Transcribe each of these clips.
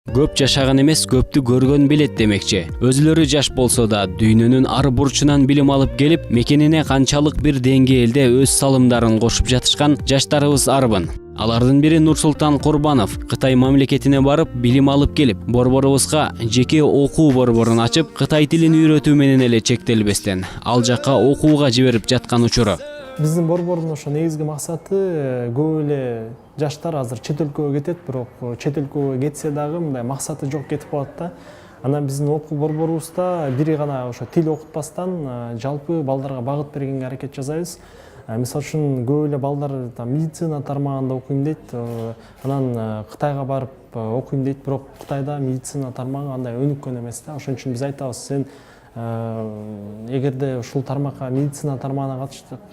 Көп жашаган эмес, көптү көргөн билет демекчи. Өзүлөрү жаш болсо да дүйнөнүн ар бурчунан билим алып келип, мекенине канчалык бир деңгээлде өз салымдарын кошуп жатышкан жаштарыбыз арбын. Алардын бири Нурсултан Курбанов. Кытай мамлекетине барып, билим алып келип, борборубузга жеке окуу борборун ачып, кытай тилин үйрөтүү менен эле чектелбестен, ал жакка окууга жиберип жаткан учуру. Биздин борбордун ошо негизги максаты көп эле жаштар азыр чет өлкөгө кетет, бирок чет өлкөгө кетсе дагы мындай максаты жок кетип калат да. Анан биздин окуу борборубузда бири гана ошо тил окутпастан жалпы балдарга багыт бергенге аракет жасайбыз. Мисалы үчүн көп эле балдар медицина тармагында окуйм дейт, анан Кытайга барып окуйм дейт, бирок Кытайда медицина тармагы андай өнүккөн эмес да. Ошон үчүн биз айтабыз, сен эгерде ушул тармакка, медицина тармагына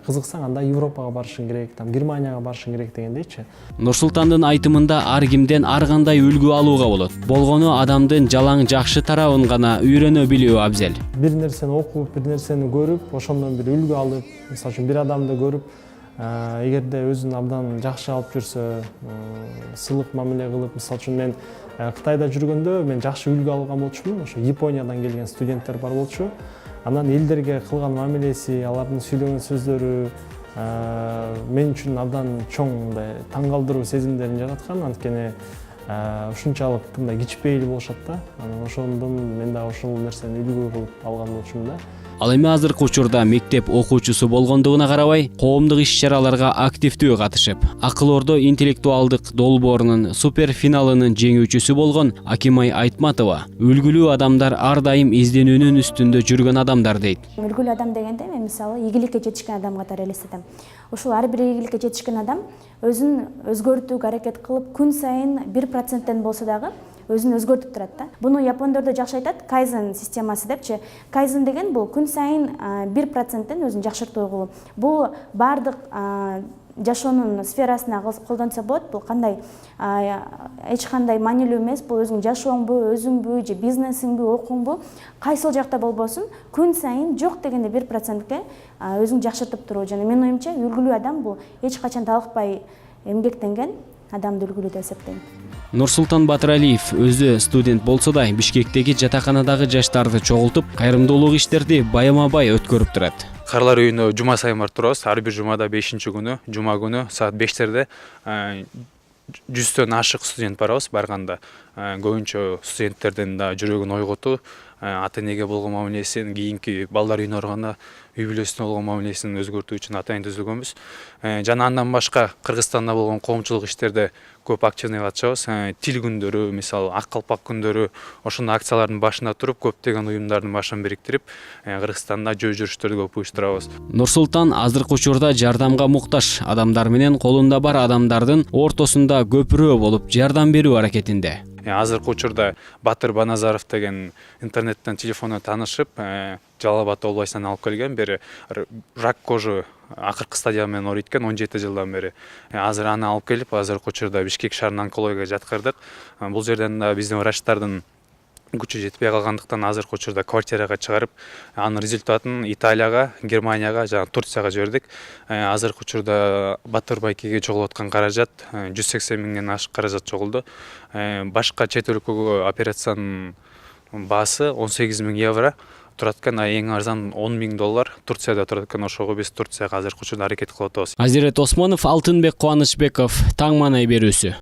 кызыксаң, анда Европага барышың керек, Германияга барышың керек дегендейчи. Нурсултандын айтымында ар кимден ар кандай үлгү алууга болот. Болгону адамдын жалаң жакшы тарабын гана үйрөнө билүү абзел. Бир нерсени окуп, бир нерсени көрүп, ошондон бир үлгү алып, мисалы үчүн бир адамды көрүп, эгерде өзүн абдан жакшы алып жүрсө, сылык мамиле кылып, мисалы үчүн мен Кытайда жүргөндө мен жакшы үлгү алган болчумун. Ошо Япониядан келген студенттер бар болчу. Анан элдерге кылган мамилеси, алардын сүйлөгөн сөздөрү мен үчүн абдан чоң мындай таң калтыруу сезимдерин жараткан. Анткени ушунчалык мындай кичпейил болушат да. Анан ошондон мен да ошол нерсени үлгү кылып алган болчумун да. Ал эми азыркы учурда мектеп окуучусу болгондугуна карабай, коомдук иш-чараларга активдүү катышып, Акыл Ордо интеллектуалдык долбоорунун супер финалынын жеңүүчүсү болгон Акимай Айтматова үлгүлүү адамдар ар дайым изденүүнүн үстүндө жүргөн адамдар дейт. Үлгүлүү адам дегенде мен мисалы ийгиликке жетишкен адам катары элестетем. Ушул ар бир ийгиликке жетишкен адам өзүн өзгөртүүгө аракет кылып, күн сайын 1%тен болсо дагы өзүн өзгөртүп турат да. Буну япондордо жакшы айтат, кайзен системасы депчи. Кайзен деген бул күн сайын 1%тен өзүн жакшыртуу. Бул бардык жашоонун сферасына колдонсо болот. Бул кандай эч кандай маанилүү эмес. Бул өзүң жашооңбу, өзүңбү же бизнесиңби, окууңбу, кайсыл жакта болбосун, күн сайын жок дегенде 1%ке өзүң жакшыртып туруу. Жана менин оюмча, үлгүлүү адам бул эч качан талыкпай эмгектенген адамды үлгүлүү деп эсептейм. Нурсултан Батыралиев өзү студент болсо да Бишкектеги жатаканадагы жаштарды чогултуп, кайрымдуулук иштерди байма-бай өткөрүп турат. Карлар үйүнө жума сайын барып турабыз. Ар бир жумада 5-күнү, жума күнү саат 5-терде 100төн ашык студент барабыз. Барганда көбүнчө студенттердин да жүрөгүн ойготуу, ата энеге болгон мамилесин, кийинки балдар үйүнө барганда үй бүлөсүнө болгон мамилесин өзгөртүү үчүн атайын түзүлгөнбүз. Жана андан башка Кыргызстанда болгон коомчулук иштерде көп активный катышабыз. Тил күндөрү, мисалы ак калпак күндөрү, ошондой акциялардын башында туруп, көптөгөн уюмдардын башын бириктирип, Кыргызстанда жөө жүрүштөрдү көп уюштурабыз. Нурсултан азыркы учурда жардамга муктаж адамдар менен колунда бар адамдардын ортосунда көпүрө болуп жардам берүү аракетинде. Азыркы учурда Батыр Баназаров деген интернеттен телефондон таанышып, Жалал Абад областынан алып келген, бери рак кожу акыркы стадия менен ооруйт экен 17 жылдан бери. Азыр аны алып келип, азыркы учурда Бишкек шаарынын онкологияга жаткырдык. Бул жерден да биздин врачтардын күчү жетпей калгандыктан азыркы учурда квартирага чыгарып, анын результатын Италияга, Германияга жана Турцияга жибердик. Азыркы учурда Батыр байкеге чогулуп аткан каражат 180 миңден ашык каражат чогулду. Башка чет өлкөгө операциянын баасы 18 000 евро турат экен, эң арзан $10 000 Турцияда турат экен. Ошого биз Турцияга азыркы учурда аракет кылып атабыз. Азирет Осмонов, Алтынбек Кубанычбеков, таң маанай берүүсү.